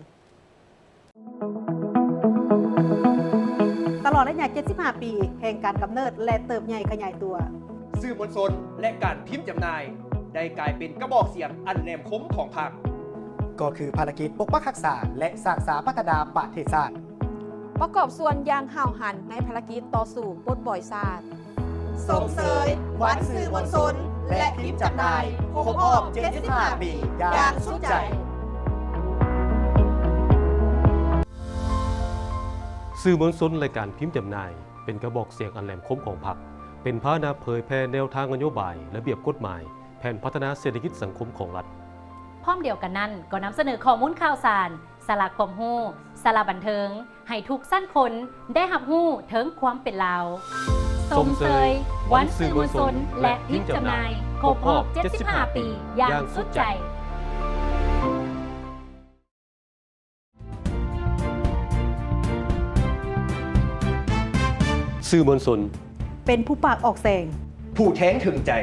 ๆตลอดระยะ75 ปีแห่งการกำเนิดและเติบใหญ่ขยายตัวสื่อมวลชนและการพิมพ์จำหน่ายได้กลายเป็นกระบอกเสียงอันแหลมคมของพรรคก็คือภารกิจปกปักรักษาและสร้างสรรค์พัฒนาประเทศชาติประกอบส่วนอย่างห่าวหันในภารกิจต่อสู่ปลดปล่อยชาติส่งเสยวันสื่อมวลชนและพิมพ์จำหน่ายครบรอบ75 ปีอย่างสุดใจสื่อมวลชนและการพิมพ์จำหน่ายเป็นกระบอกเสียงอันแหลมคมของพรรคเป็นพาหนะเผยแพร่แนวทางนโยบายระเบียบกฎหมายแผนพัฒนาเศรษฐกิจสังคมของรัฐพร้อมเดียวกันนั้นก็นำเสนอข้อมูลข่าวสารสาระความรู้สาระบันเทิงให้ทุกสั้นคนได้รับรู้ถึงความเป็นลาวส่งเสยวันสื่อมวลชนและพิมพ์จำหน่ายครบรอบ75 ปีอย่างสุดใจสื่อมวลชนเป็นผู้ปากออกแสงผู้แท้งถึงใจ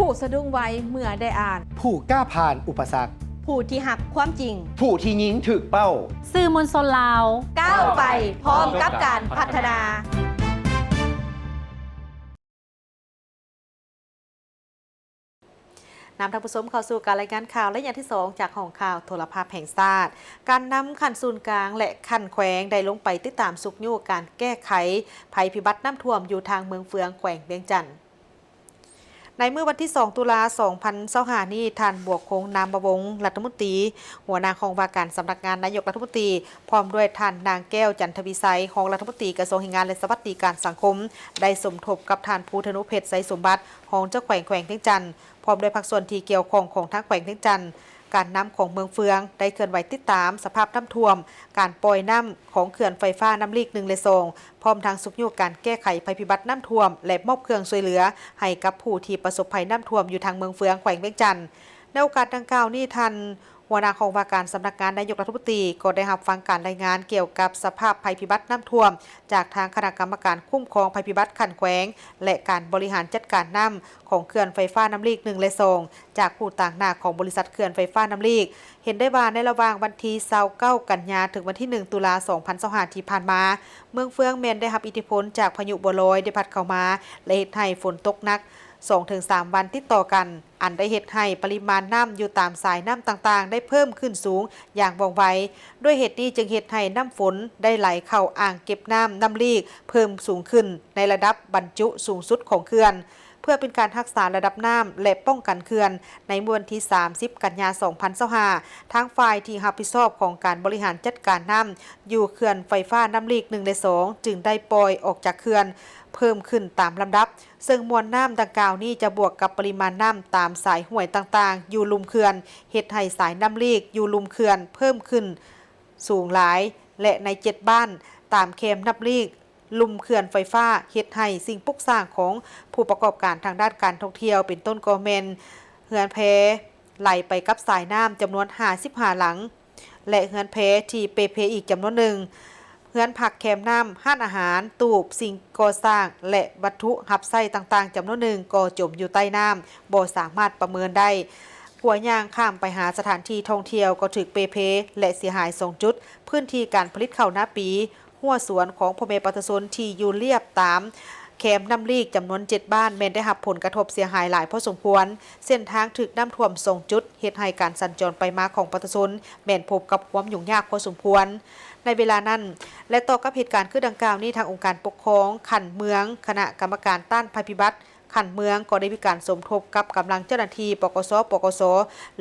ผู้สะดุ้งไว้เมื่อได้อ่านผู้กล้าผ่านอุปสรรคผู้ที่หักความจริงผู้ที่ยิงถึกเป้าสื่อมวลชนลาวก้าวไปพร้อมกับการพัฒนานำท่านผู้ชมเข้าสู่การรายงานข่าวและอย่างที่ 2 จากห้องข่าวโทรภาพแห่งชาติการนำคันศูนย์กลางและคันแขวงได้ลงไปติดตามสุกยู่การแก้ไขภัยพิบัติน้ำท่วมอยู่ทางเมืองเฟืองแขวงเวียงจันทร์ในเมื่อวันที่ 2 ตุลาคม 2025 นี้ท่านบวกคงนามบวงศ์รัฐมนตรีหัวหน้าของว่าการสำนักงานนายกรัฐมนตรีพร้อมด้วยท่านนางแก้วจันทวิไสรองรัฐมนตรีกระทรวงแรงงานและสวัสดิการสังคมได้สมทบกับท่านภูธนุเพชรไสสมบัติรองเจ้าแขวงเวียงจันทร์พร้อมด้วยภาคส่วนที่เกี่ยวข้องของทางแขวงเวียงจันทร์การน้ำของเมืองเฟืองได้เคลื่อนไหวติดตามสภาพน้ำท่วมการปล่อยน้ำของเขื่อนไฟฟ้าน้ำลีก1และ2พร้อมทางสุขยุการแก้ไขภัยพิบัติน้ำท่วมและมอบเครื่องช่วยเหลือให้กับผู้ที่ประสบภัยน้ำท่วมอยู่ทางเมืองเฟืองแขวงเวียงจันทร์ในโอกาสดังกล่าวนี้ท่านหัวหน้าของว่าการสำนักงานนายกรัฐมนตรีก็ได้รับฟังการรายงานเกี่ยวกับสภาพภัยพิบัติน้ำท่วมจากทางคณะกรรมการคุ้มครองภัยพิบัติขันแขวงและการบริหารจัดการน้ำของเขื่อนไฟฟ้าน้ำลีก1และ2จากผู้ต่างหน้าของบริษัทเขื่อนไฟฟ้าน้ำลีกเห็นได้ว่าในระหว่างวันที่29 กันยายนถึงวันที่1 ตุลาคม 2025 ที่ผ่านมาเมืองเฟืองแม้นได้รับอิทธิพลจากพายุบัวลอยได้พัดเข้ามาและเฮ็ดให้ฝนตกหนัก2-3 วันติดต่อกันอันได้เฮ็ดให้ปริมาณน้ำอยู่ตามสายน้ำต่างๆได้เพิ่มขึ้นสูงอย่างว่องไวด้วยเหตุนี้จึงเฮ็ดให้น้ำฝนได้ไหลเข้าอ่างเก็บน้ำลีกเพิ่มสูงขึ้นในระดับบรรจุสูงสุดของเขื่อน พื่อเป็นการรักษาระดับน้ำและป้องกันเขื่อนในวันที่ 30 กันยายน 2025ทางฝ่ายที่รับผิดชอบของการบริหารจัดการน้ำอยู่เขื่อนไฟฟ้าน้ำลีก1และ2จึงได้ปล่อยออกจากเขื่อนเพิ่มขึ้นตามลำดับซึ่งมวลน้ำดังกล่าวนี้จะบวกกับปริมาณน้ำตามสายห้วยต่างๆอยู่ลุ่มเขื่อนเฮ็ดให้สายน้ำลีกอยู่ลุ่มเขื่อนเพิ่มขึ้นสูงหลายและใน7บ้านตามเข็มน้ำลีกลุ่มเขื่อนไฟฟ้าเฮ็ดให้สิ่งปลูกสร้างของผู้ประกอบการทางด้านการท่องเที่ยวเป็นต้นกอเมนเฮือนแพไหลไปกับสายน้ำจำนวน55หลังและเฮือนแพที่เปเพอีกจำนวนหนึ่งเฮือนผักแคมน้ำห้านอาหารตูบสิ่งก่อสร้างและวัตถุหับไส้ต่างๆจำนวนหนึ่งก่อจมอยู่ใต้น้ำบ่สามารถประเมินได้หัวย่างข้ามไปหาสถานที่ท่องเที่ยวก็ถึกเปเพและเสียหาย2จุดพื้นที่การผลิตข้าวหน้าปีหัวสวนของพ่อแม่ประชาชนที่อยู่เรียบตามแคมน้ำลีกจำนวน7บ้านแม้นได้รับผลกระทบเสียหายหลายพอสมควรเส้นทางถึกน้ำท่วม2จุดเฮ็ดให้การสัญจรไปมาของประชาชนแม้นพบกับความยุ่งยากพอสมควรในเวลานั้นและต่อกับเหตุการณ์คือดังกล่าวนี้ทางองค์การปกครองขันเมืองคณะกรรมการต้านภัยพิบัติขันเมืองก็ได้มีการสมทบกับกำลังเจ้าหน้าที่ปกส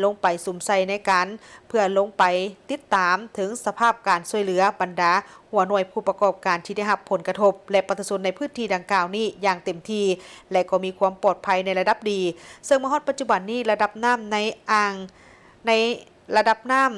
ลงไปสุมใส่ในการเพื่อลงไปติดตามถึงสภาพการช่วยเหลือบรรดาหัวหน่วยผู้ประกอบการที่ได้รับผลกระทบและประชาชนในพื้นที่ดังกล่าวนี้อย่างเต็มที่และก็มีความปลอดภัยในระดับดีซึ่งมาฮอดปัจจุบันนี้ระดับน้ำในระดับน้ำ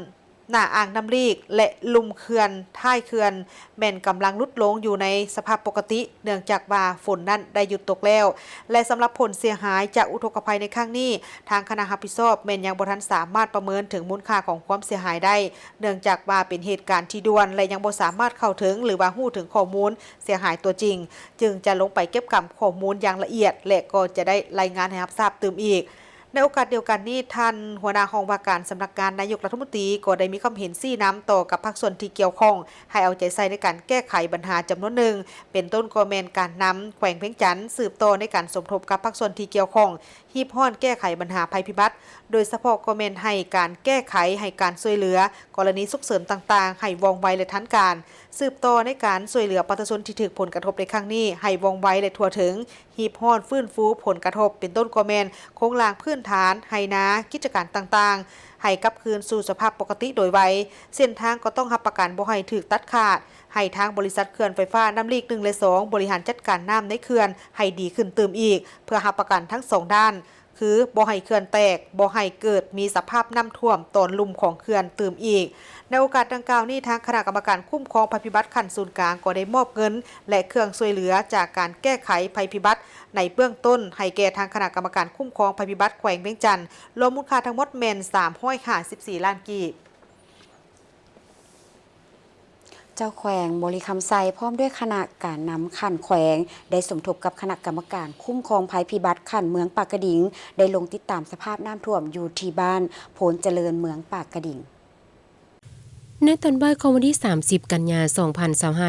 หน้าอ่างน้ำลีกและลุ่มเขื่อนท้ายเขื่อนแม่นกำลังลดลงอยู่ในสภาพปกติเนื่องจากว่าฝนนั้นได้หยุดตกแล้วและสำหรับผลเสียหายจากอุทกภัยในครั้งนี้ทางคณะรับผิดชอบแม่นยังบ่ทันสามารถประเมินถึงมูลค่าของความเสียหายได้เนื่องจากว่าเป็นเหตุการณ์ที่ด่วนและยังบ่สามารถเข้าถึงหรือว่าฮู้ถึงข้อมูลเสียหายตัวจริงจึงจะลงไปเก็บกำข้อมูลอย่างละเอียดและก็จะได้รายงานให้รับทราบตื่มอีกในโอกาสเดียวกันนี้ท่านหัวหน้าห้องว่าการสำนักงานนายกรัฐมนตรีก็ได้มีความเห็นซี่น้ำต่อกับภาคส่วนที่เกี่ยวข้องให้เอาใจใส่ในการแก้ไขปัญหาจำนวนหนึ่งเป็นต้นกอแมนการนำแขวงเพ่งจันทร์สืบต่อในการสมทบกับภาคส่วนที่เกี่ยวข้องฮีบฮ้อนแก้ไขปัญหาภัยพิบัติโดยเฉพาะกอแมนให้การแก้ไขให้การช่วยเหลือกรณีฉุกเฉินต่างๆให้ว่องไวและทันการสืบต่อในการช่วยเหลือประชาชนที่ถูกผลกระทบในครั้งนี้ให้ว่องไวและทั่วถึงฮีบฮ้อนฟื้นฟูผลกระทบเป็นต้นกอแมนโครงสร้างพื้นฐานให้นากิจการต่างๆให้กลับคืนสู่สภาพปกติโดยไวเส้นทางก็ต้องรับประกันบ่ให้ถูกตัดขาดให้ทางบริษัทเขื่อนไฟฟ้าน้ำลีก1และ2บริหารจัดการน้ำในเขื่อนให้ดีขึ้นเติมอีกเพื่อรับประกันทั้ง2ด้านคือบ่ให้เขื่อนแตกบ่ให้เกิดมีสภาพน้ำท่วมตอนลุ่มของเขื่อนเติมอีกในโอกาสดังกล่าวนี้ทางคณะกรรมการคุ้มครองภัยพิบัติขั้นศูนย์กลางก็ได้มอบเงินและเครื่องช่วยเหลือจากการแก้ไขภัยพิบัติในเบื้องต้นให้แก่ทางคณะกรรมการคุ้มครองภัยพิบัติแขวงเวียงจันทน์รวมมูลค่าทั้งหมดแม่น354ล้านกีบเจ้าแขวงบริคำไซพร้อมด้วยคณะการนำขันแขวงได้สมทบกับคณะกรรมการคุ้มครองภัยพิบัติขันเมืองปากกระดิ่งได้ลงติดตามสภาพน้ำท่วมอยู่ที่บ้านโพนเจริญเมืองปากกระดิ่งในตอนบ่ายของวันที่30กันยายน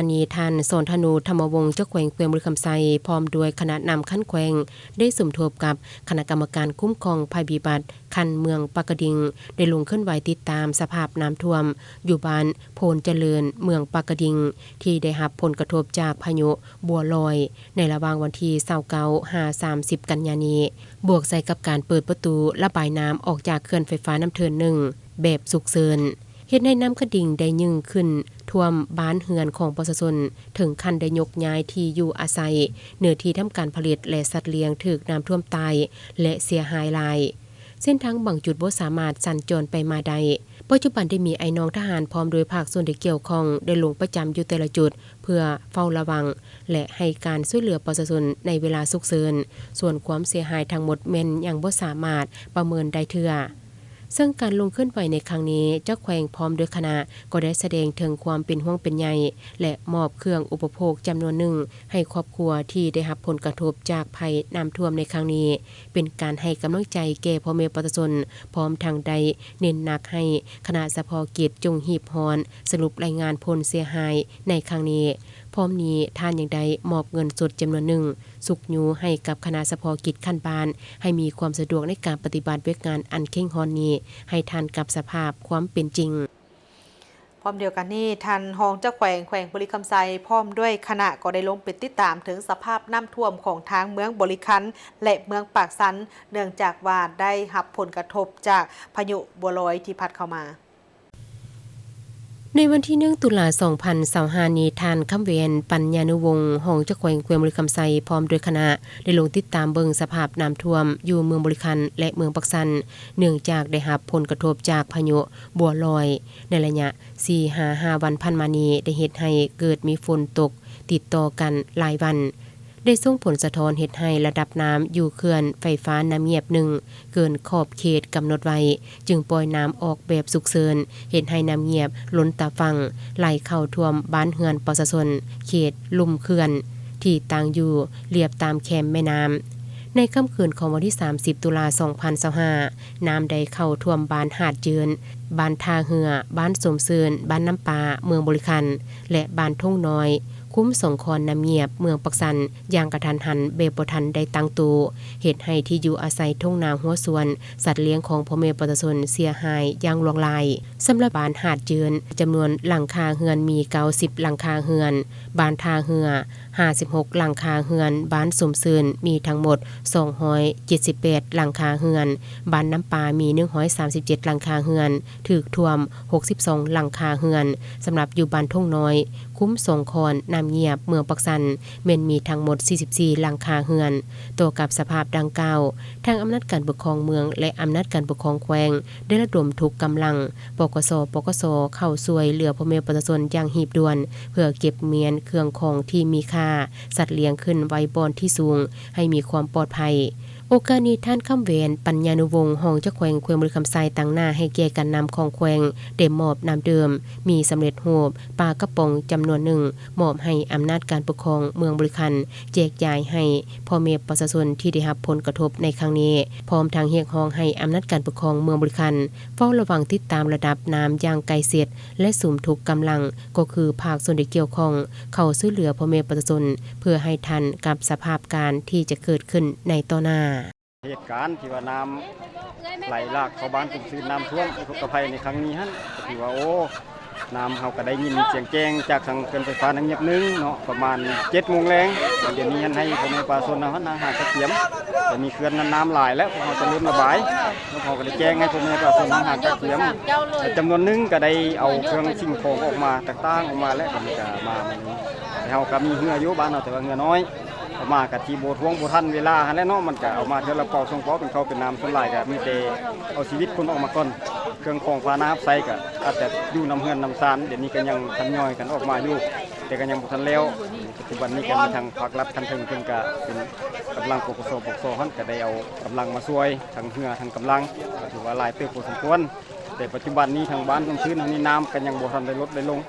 2025นี้ท่านสอนธนูธรรมวงศ์เจ้าแขวงเขวียงบริคำไซพร้อมด้วยคณะนำขั้นแขวงได้สมทบกับคณะกรรมการคุ้มครองภัยพิบัติคันเมืองปากกระดิ่งได้ลงเคลื่อนไหวติดตามสภาพน้ำท่วมอยู่บ้านโพนเจริญเมืองปากกระดิ่งที่ได้รับผลกระทบจากพายุบัวลอยในระหว่างวันที่29-30กันยายนนี้บวกใส่กับการเปิดประตูระบายน้ำออกจากเขื่อนไฟฟ้าน้ำเทิน1แบบฉุกเฉินเฮ็ดให้น้ำกระดิ่งได้ยิ่งขึ้นท่วมบ้านเฮือนของประชาชนถึงขั้นได้ยกย้ายที่อยู่อาศัยเนื้อที่ทำการผลิตและสัตว์เลี้ยงถูกน้ำท่วมตายและเสียหายหลายเส้นทางบางจุดบ่สามารถสัญจรไปมาได้ปัจจุบันได้มีไอ้น้องทหารพร้อมโดยภาคส่วนที่เกี่ยวข้องได้ลงประจำอยู่แต่ละจุดเพื่อเฝ้าระวังและให้การช่วยเหลือประชาชนในเวลาฉุกเฉินส่วนความเสียหายทั้งหมดแม่นยังบ่สามารถประเมินได้เทื่อซึ่งการลงเคลื่อนไหวในครั้งนี้เจ้าแขวงพร้อมด้วยคณะก็ได้แสดงถึงความเป็นห่วงเป็นใยและมอบเครื่องอุปโภคจำนวนหนึ่งให้ครอบครัวที่ได้รับผลกระทบจากภัยน้ำท่วมในครั้งนี้เป็นการให้กำลังใจแก่พ่อแม่ประชาชนพร้อมทางใดเน้นหนักให้คณะเฉพาะกิจจงหีบฮอนสรุปรายงานผลเสียหายในครั้งนี้พร้อมนี้ท่านยังได้มอบเงินสดจำนวนหนึ่งสุกยูให้กับคณะเฉพาะกิจขั้นบ้านให้มีความสะดวกในการปฏิบัติเวทงานอันเข่งฮอนนี้ให้ทันกับสภาพความเป็นจริง พ ร้อมเดียวกันนี้ทันรองเจ้าแขวงบริคำไซพร้อมด้วยคณะก็ได้ลงไปติดตามถึงสภาพน้ำท่วมของทางเมืองบริคันและเมืองปากสันเนื่องจากว่าได้รับผลกระทบจากพายุบัวลอยที่พัดเข้ามาในวันที่1ตุลา2025นี้ทานคำเวนปัญญานุวงศ์รองเจ้าแขวงบริคำไซพร้อมด้วยคณะได้ลงติดตามเบิ่งสภาพน้ำท่วมอยู่เมืองบริคันและเมืองปักสันเนื่องจากได้รับผลกระทบจากพายุบัวลอยในระยะ 4-5 วันผ่านมานี้ได้เฮ็ดให้เกิดมีฝนตกติดต่อกันหลายวันได้ส่งผลสะท้อนเฮ็ดให้ระดับน้ำอยู่เขื่อนไฟฟ้าน้ำเงียบหนึ่งเกินขอบเขตกำหนดไว้จึงปล่อยน้ำออกแบบฉุกเฉินเฮ็ดให้น้ำเงียบล้นตาฝั่งไหลเข้าท่วมบ้านเฮือนประชาชนเขตลุ่มเขื่อนที่ตั้งอยู่เรียบตามแคมแม่น้ำในค่ำคืนของวันที่30ตุลา2025น้ำได้เข้าท่วมบ้านหาดเยือนบ้านท่าเหือบ้านสมเสริญบ้านน้ำปลาเมืองบริคันและบ้านทุ่งน้อยคุ้มสงครน้ำเงียบเมืองปักสันอย่างกระทันหันเบบ่ทันได้ตั้งตัวเหตุให้ที่อยู่อาศัยทุ่งนาหัวสวนสัตว์เลี้ยงของพ่อแม่ประชาชนเสียหายอย่างหลวงหลายสำหรับบ้านหาดเยือนจำนวนหลังคาเฮือนมี90หลังคาเฮือนบ้านท่าเหือ56หลังคาเฮือนบ้านสมเสริญมีทั้งหมด278หลังคาเฮือนบ้านน้ำปลามี137หลังคาเฮือนถูกท่วม62หลังคาเฮือนสำหรับอยู่บ้านทุ่งน้อยคุ้มสงครน้ำเงียบเมืองปักสันเม่นมีทั้งหมด44หลังคาเฮือนตัวกับสภาพดังกล่าวทางอำนาจการปกครองเมืองและอำนาจการปกครองแขวงได้ระดมทุกกำลังปกสเข้าช่วยเหลือพ่อแม่ประชาชนอย่างหีบด่วนเพื่อเก็บเมียนเครื่องของที่มีค่าสัตว์เลี้ยงขึ้นไว้บอนที่สูงให้มีความปลอดภัยโอกาสนี้ท่านคำเวนปัญญานุวงศ์รองเจ้าแขวงบริคำไซตั้งหน้าให้แก่การนำของแขวงเดมอบน้ำเดิมมีสำเร็จรูปปลากระป๋องจำนวนหนึ่งมอบให้อำนาจการปกครองเมืองบริคันแจกจ่ายให้พ่อแม่ประชาชนที่ได้รับผลกระทบในครั้งนี้พร้อมทางเรียกร้องให้อำนาจการปกครองเมืองบริคันเฝ้าระวังติดตามระดับน้ำอย่างใกล้ชิดและสุ่มทุกกำลังก็คือภาคส่วนที่เกี่ยวข้องเข้าช่วยเหลือพ่อแม่ประชาชนเพื่อให้ทันกับสภาพการที่จะเกิดขึ้นในต่อหน้าเหตุการณ์ที่ว่าน้ำไหลลากเข้าบ้านตุ่มซื้อน้ำท่วมอุทกภัยในครั้งนี้ฮะถือว่าโอ้น้ำเขาก็ได้ยินเสียงแจ้งจากทางเขื่อนไฟฟ้าน้ำเงียบนึงเนาะประมาณ7 โมงแรงเดี๋ยวนี้ให้พ่อแม่ประชาชนนะฮะหาดตะเกียมแต่มีเขื่อนน้ำไหลแล้วเขาจะเริ่มระบายแล้วเขาก็ได้แจ้งให้พ่อแม่ประชาชนหาดตะเกียมจำนวนนึงก็ได้เอาเครื่องสิ่งของออกมาต่างๆออกมาแล้วก็มาแต่เขาก็มีเหืออยู่บ้านเราแต่ว่าเหือน้อยเอามากับทีโบท่วงโบทันเวลาฮะแล้วเนาะมันก็เอามาเท่าละเป่าส่งเป่าเป็นเขาเป็นน้ำส่วนหลายก็มีแต่เอาชีวิตคนออกมาก่อนเครื่องของฟ้าน้ำใสก็อาจจะอยู่น้ำเฮือนน้ำซานเดี๋ยวนี้ก็ยังทยอยกันออกมาอยู่แต่ก็ยังบ่ทันแล้วปัจจุบันนี้ก็มีทางภาครัฐคันถึงเพิ่นก็เป็นกำลังปกสหันก็ได้เอากำลังมาช่วยทางเหือทางกำลังก็ถือว่าหลายเติบพอสมควรแต่ปัจจุบันนี้ทางบ้านตรงชื้นทางนี้น้ำก็ยังบ่ทันได้ลดได้ลง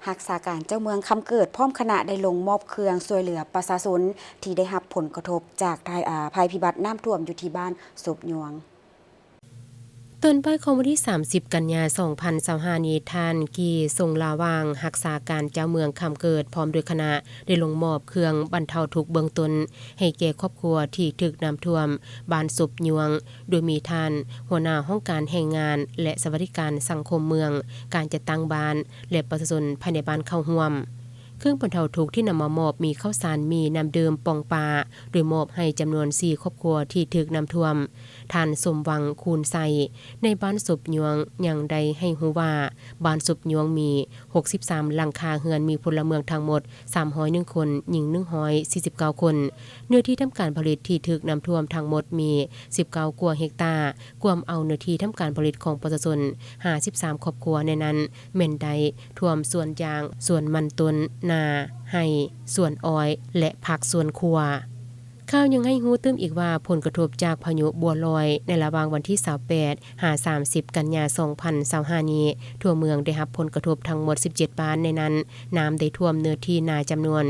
รักษาการเจ้าเมืองคำเกิดพร้อมคณะได้ลงมอบเครื่องช่วยเหลือประชาชนที่ได้รับผลกระทบจากภัยพิบัติน้ำท่วมอยู่ที่บ้านศพยวงต้นป้ายของวันที่30กันยายน2025นี้ท่านกีทรงลาวางรักษาการเจ้าเมืองคำเกิดพร้อมด้วยคณะได้ลงมอบเครื่องบรรเทาทุกข์เบื้องต้นให้แก่ครอบครัวที่ถูกน้ำท่วมบ้านศพยวงโดยมีท่านหัวหน้าห้องการแห่งงานและสวัสดิการสังคมเมืองการจัดตั้งบ้านและประชาชนภายในบ้านเข้าร่วมเครื่องบรรเทาทุกข์ที่นำมามอบมีข้าวสารมีน้ำดื่มปองปลาโดยมอบให้จำนวน4ครอบครัวที่ถูกน้ำท่วมท่านสมหวังคูณใสในบ้านศพยวงยังได้ให้ฮู้ว่าบ้านศพยวงมี63หลังคาเรือนมีพลเมืองทั้งหมด301คนหญิง149คนเนื้อที่ทำการผลิตที่ถูกน้ำท่วมทั้งหมดมี19กว่าเฮกตาร์รวมเอาเนื้อที่ทำการผลิตของประชาชน53ครอบครัวในนั้นแม่นใดท่วมส่วนยางส่วนมันต้นนาให้ส่วนอ้อยและผักส่วนครัวข่าวยังให้ฮู้ตื้มอีกว่าผลกระทบจากพายุบัวลอยในระหว่างวันที่28-30กันยายน2025นี้ทั่วเมืองได้รับผลกระทบทั้งหมด17บ้านในนั้นน้ำได้ท่วมเนื้อที่นาจำนวน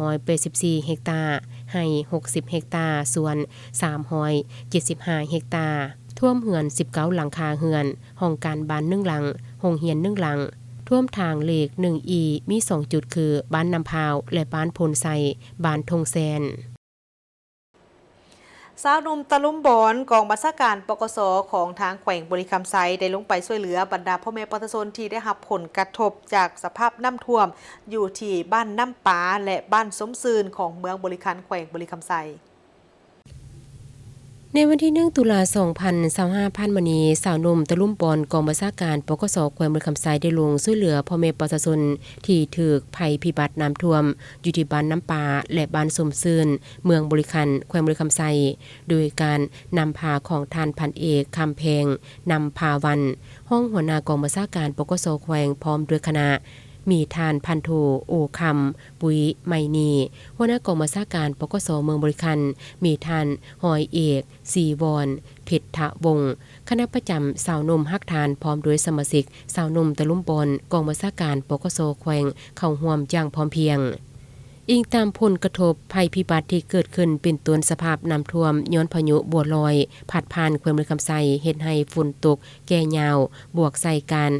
284เฮกตาร์ให้60เฮกตาร์ส่วน375เฮกตาร์ท่วมเหือน19หลังคาเหือนห้องการบ้าน1หลังโรงเรียน1หลังท่วมทางเลข 1E มี2จุดคือบ้านน้ำพาวและบ้านพลไซบ้านทงแซน สาวหนุ่มตะลุมบอนกองบัญชาการปกสของทางแขวงบริคำไซได้ลงไปช่วยเหลือบรรดาพ่อแม่ประชาชนที่ได้รับผลกระทบจากสภาพน้ำท่วมอยู่ที่บ้านน้ำปาและบ้านสมซืนของเมืองบริคันแขวงบริคำไซในวันที่1 ตุลาคม 2025 ผ่านมานี้สาวหนุ่มตะลุ่มปอนกองบัญชาการปกสแขวงบริคำไซได้ลงช่วยเหลือพ่อแม่ประชาชนที่ถูกภัยพิบัติน้ำท่วมอยู่ที่บ้านน้ำปาและบ้านสมซืนเมืองบริคันแขวงบริคำไซโดยการนำพาของท่านพันเอกคำแพงนำพาวันห้องหัวหน้ากองบัญชาการปกสแขวงพร้อมด้วยคณะมีทานพันโทโอคำปุ้ยไมนีหัวหน้ากองบัญชาการปกสเมืองบริคันมีทานหอยเอกสีวอนเพชรทะวงศ์คณะประจำสาวนมฮักทานพร้อมด้วยสมาชิกสาวนมตะลุ่มบอนกองบัญชาการปกสแขวงเข้าร่วมอย่างพร้อมเพรียงอิงตามผลกระทบภัยพิบัติที่เกิดขึ้นเป็นต้นสภาพน้ำท่วมย้อนพายุบัวลอยพัดผ่านแขวงบริคำไซเฮ็ดให้ฝนตกแก่ยาวบวกใส่การ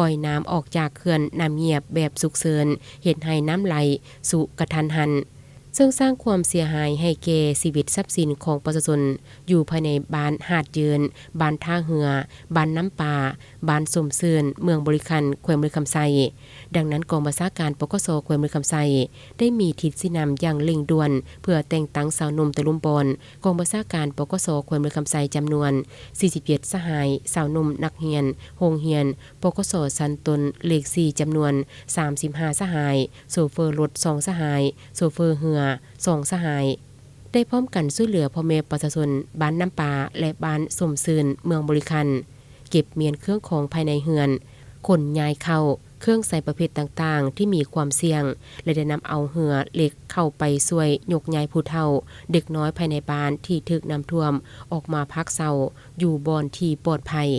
ปล่อยน้ำออกจากเขื่อนน้ำเงียบแบบสุกเสริญเฮ็ดให้น้ำไหลสู่กระทันหันซึ่งสร้างความเสียหายให้แก่ชีวิตทรัพย์สินของประชาชนอยู่ภายในบ้านหาดยืนบ้านท่าเหือบ้านน้ำปาบ้านสมซืนเมืองบริคันแขวงบริคำไซดังนั้นกองบัญชาการปกสแขวงบริคำไซได้มีทิศสินำอย่างเร่งด่วนเพื่อแต่งตั้งสาวหนุ่มตะลุมบอนกองบัญชาการปกสแขวงบริคำไซจำนวน47สหายสาวหนุ่มนักเรียนโรงเรียนปกสสันตนเลข4จำนวน35สหายโซเฟอร์รถ2สหายโซเฟอร์เหือ2สหายได้พร้อมกันช่วยเหลือพ่อแม่ประชาชนบ้านน้ำปาและบ้านสมซืนเมืองบริคันเก็บเมียนเครื่องของภายในเฮือนขนย้ายเข้าเครื่องใส่ประเภทต่างๆที่มีความเสี่ยงและได้นำเอาเหือเหล็กเข้าไปช่วยยกย้ายผู้เฒ่าเด็กน้อยภายในบ้านที่ถูกน้ำท่วมออกมาพักเศร้าอยู่บอนที่ปลอดภัย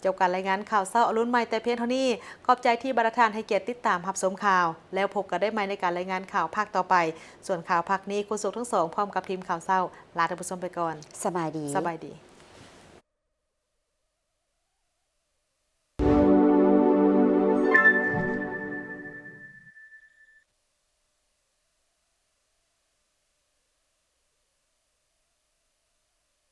เจ้าการรายงานข่าวเศร้าอรุณใหม่แต่เพียงเท่านี้ขอบใจที่บรรทานให้เกียรติติดตามรับชมข่าวแล้วพบกันได้ใหม่ในการรายงานข่าวภาคต่อไปส่วนข่าวภาคนี้คุณสุขทั้งสองพร้อมกับทีมข่าวเศร้าลาท่านผู้ชมไปก่อนสบายดี